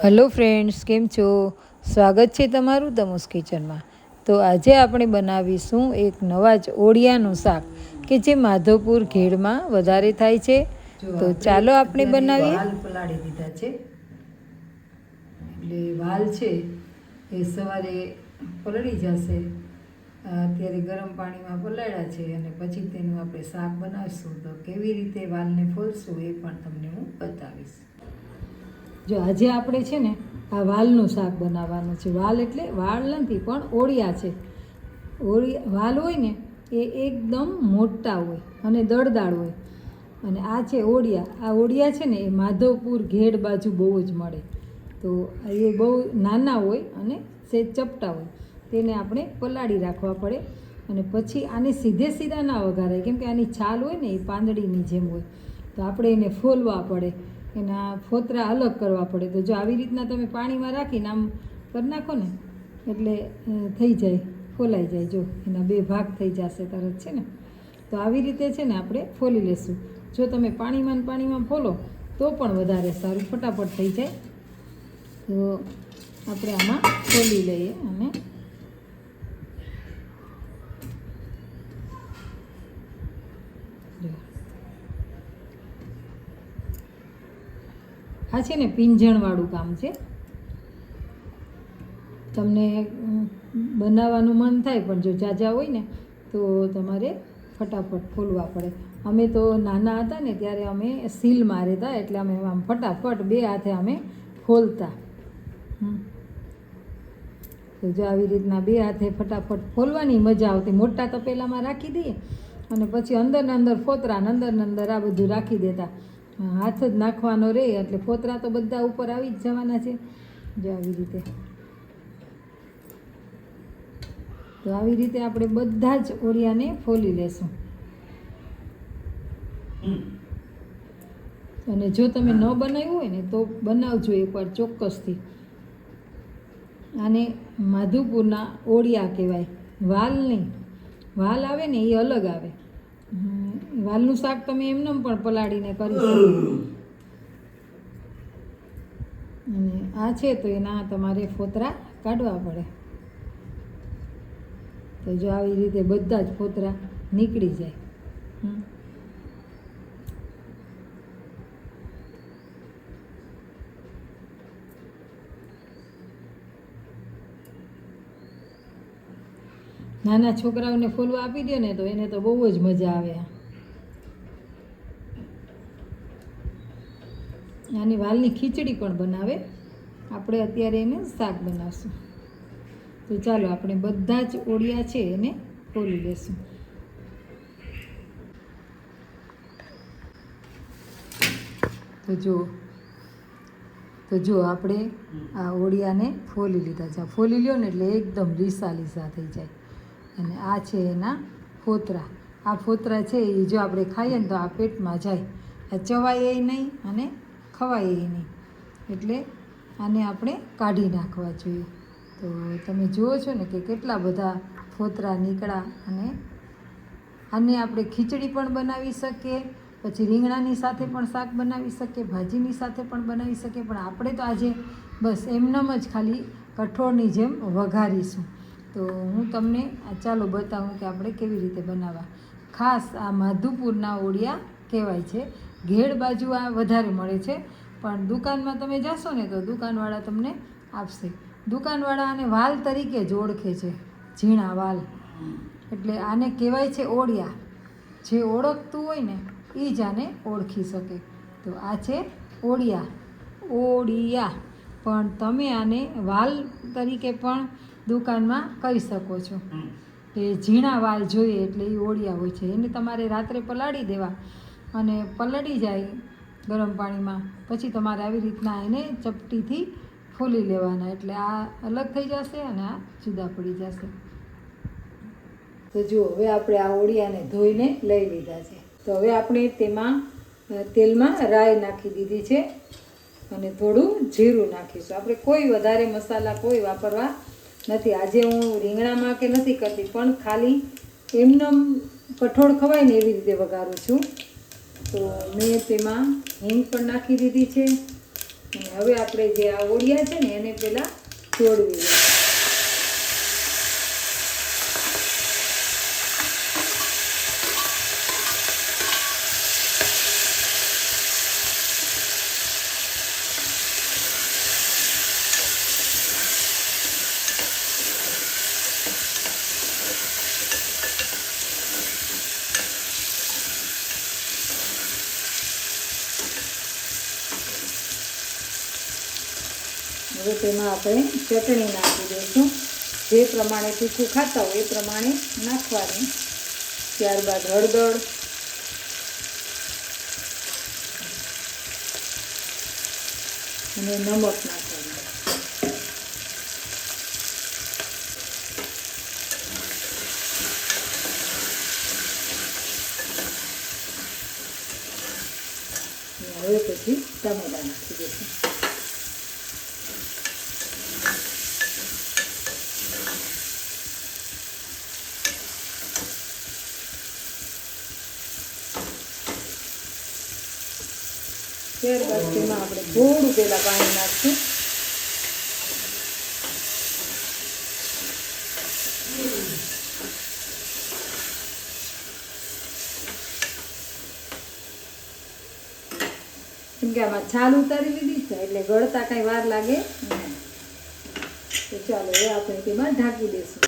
Hello friends, કેમ છો? સ્વાગત છે તમારું તમુસ કિચનમાં. તો આજે આપણે બનાવીશું એક નવા જ ઓળિયાનું શાક કે જે માધવપુર ઘેડમાં વધારે થાય છે. તો ચાલો આપણે બનાવીએ. વાલ પલાળી દીધા છે, એટલે વાલ છે એ સવારે પલળી જશે. અત્યારે ગરમ પાણીમાં પલાળ્યા છે અને પછી તેનું આપણે શાક બનાવીશું. તો કેવી રીતે વાલને ફોલશું એ પણ તમને હું બતાવીશ. જો આજે આપણે છે ને આ વાલનું શાક બનાવવાનું છે. વાલ એટલે વાળ નથી પણ ઓળિયા છે. વાલ હોય ને એ એકદમ મોટા હોય અને દળદાળ હોય, અને આ છે ઓળિયા. આ ઓળિયા છે ને એ માધવપુર ઘેડ બાજુ બહુ જ મળે. તો એ બહુ નાના હોય અને સેજ ચપટા હોય. તેને આપણે પલાળી રાખવા પડે અને પછી આને સીધા ના વઘારાય, કેમ કે આની છાલ હોય ને એ પાંદડીની જેમ હોય. તો આપણે એને ફોલવા પડે, એના ફોતરા અલગ કરવા પડે. તો જો આવી રીતના તમે પાણીમાં રાખીને આમ કરી નાખો ને એટલે થઈ જાય, ફોલાઈ જાય. જો એના બે ભાગ થઈ જશે તરત છે ને. તો આવી રીતે છે ને આપણે ફોલી લેશું. જો તમે પાણીમાં ફોલો તો પણ વધારે સારું, ફટાફટ થઈ જાય. તો આપણે આમાં ફોલી લઈએ અને આ છે ને પીંજણવાળું કામ છે. તમને બનાવવાનું મન થાય પણ જો જાજા હોય ને તો તમારે ફટાફટ ફોલવા પડે. અમે તો નાના હતા ને ત્યારે અમે સીલ મારેતા, એટલે અમે આમ ફટાફટ બે હાથે અમે ફોલતા. તો જો આવી રીતના બે હાથે ફટાફટ ફોલવાની મજા આવતી. મોટા તપેલામાં રાખી દઈએ અને પછી અંદર ફોતરા અંદર આ બધું રાખી દેતા. હાથ જ નાખવાનો રહે એટલે ફોતરા તો બધા ઉપર આવી જ જવાના છે. જો આવી રીતે. તો આવી રીતે આપણે બધા જ ઓળિયાને ફોલી લેશું. અને જો તમે ન બનાવ્યું હોય ને તો બનાવજો એકવાર ચોક્કસથી. આને માધવપુરના ઓળિયા કહેવાય, વાલ નહીં. વાલ આવે ને એ અલગ આવે. વાલનું શાક તમે એમને પણ પલાળીને કરી શકો. અને આ છે તો એના તમારે ફોતરા કાઢવા પડે. તો જો આવી રીતે બધા જ ફોતરા નીકળી જાય. નાના છોકરાઓને ફોલવા આપી દો ને તો એને તો બહુ જ મજા આવે. આની વાલની ખીચડી પણ બનાવે. આપણે અત્યારે એને શાક બનાવશું. તો ચાલો આપણે બધા જ ઓળિયા છે એને ફોલી લેશું. તો જો આપણે આ ઓળિયાને ફોલી લીધા છે. ફોલી લ્યો ને એટલે એકદમ લીસા થઈ જાય. અને આ છે એના ફોતરા. આ ફોતરા છે એ જો આપણે ખાઈએ ને તો આ પેટમાં જાય. આ ચવાય નહીં અને ખવાય નહીં, એટલે આને આપણે કાઢી નાખવા જોઈએ. તો તમે જુઓ છો ને કે કેટલા બધા ફોતરા નીકળ્યા. અને આને આપણે ખીચડી પણ બનાવી શકીએ, પછી રીંગણાની સાથે પણ શાક બનાવી શકીએ, ભાજીની સાથે પણ બનાવી શકીએ. પણ આપણે તો આજે બસ એમનેમ જ ખાલી કઠોળની જેમ વઘારીશું. તો હું તમને ચાલો બતાવું કે આપણે કેવી રીતે બનાવવા. ખાસ આ માધવપુરના ઓળિયા કહેવાય છે. ઘેડ બાજુ આ વધારે મળે છે, પણ દુકાનમાં તમે જશો ને તો દુકાનવાળા તમને આપશે. દુકાનવાળા આને વાલ તરીકે જ ઓળખે છે, ઝીણા વાલ. એટલે આને કહેવાય છે ઓળિયા. જે ઓળખતું હોય ને એ જ આને ઓળખી શકે. તો આ છે ઓળિયા. પણ તમે આને વાલ તરીકે પણ દુકાનમાં કહી શકો છો. એ ઝીણા વાલ જોઈએ એટલે એ ઓળિયા હોય છે. એને તમારે રાત્રે પલાળી દેવા, અને પલળી જાય ગરમ પાણીમાં પછી તમારે આવી રીતના એને ચપટીથી ફોલી લેવાના. એટલે આ અલગ થઈ જશે અને આ જુદા પડી જશે. તો જુઓ, હવે આપણે આ ઓળિયાને ધોઈને લઈ લીધા છે. તો હવે આપણે તેલમાં રાઈ નાખી દીધી છે અને થોડું જીરું નાખીશું. આપણે કોઈ વધારે મસાલા કોઈ વાપરવા નથી. આજે હું રીંગણામાં કે નથી કરતી, પણ ખાલી એમનેમ કઠોળ ખવાય ને એવી રીતે વઘારું છું. તો મેં તેમાં હિંગ પણ નાખી દીધી છે, અને હવે આપણે જે આ ઓળિયા છે ને એને પહેલાં ચોળવી લઈએ. હવે તેમાં આપણે ચટણી નાખી દઈશું. જે પ્રમાણે તીખું ખાતા હોય એ પ્રમાણે નાખવાની. ત્યારબાદ હળદર, અને નમક નાખવાનું. હવે પછી ટામેટાં નાખી દઈશું. ત્યારબાદ તેમાં આપણે થોડું પહેલાં પાણી નાખશું. કેમ કે આમાં છાલ ઉતારી લીધી છે એટલે ગળતા કાંઈ વાર લાગે નહીં. તો ચાલો એ આપણે તેમાં ઢાંકી દઈશું.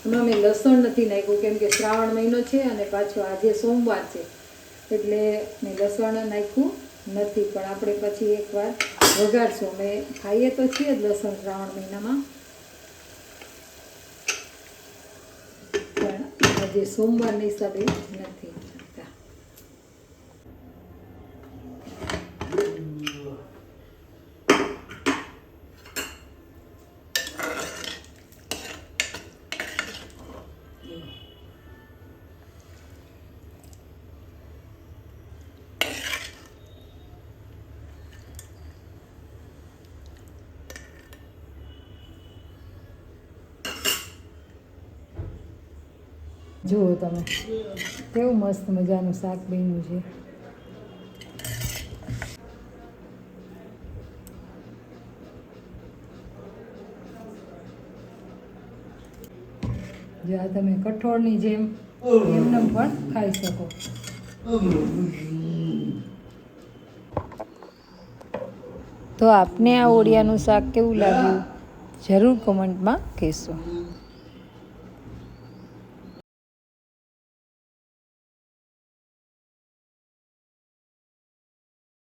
એમાં મેં લસણ નથી નાખ્યું કેમ કે શ્રાવણ મહિનો છે અને પાછો આજે સોમવાર છે એટલે મેં લસણ નાખ્યું નથી. પણ આપણે પછી એકવાર વઘારશું. અમે ખાઈએ તો છીએ જ લસણ શ્રાવણ મહિનામાં, પણ આજે સોમવારના હિસાબે નથી નાખતા. જુઓ તમે કેવું મસ્ત મજાનું શાક બન્યું છે. જો આ તમે કઠોળની જેમ એમને પણ ખાઈ શકો. તો આપને આ ઓળિયાનું શાક કેવું લાગ્યું જરૂર કમેન્ટમાં કહેશો.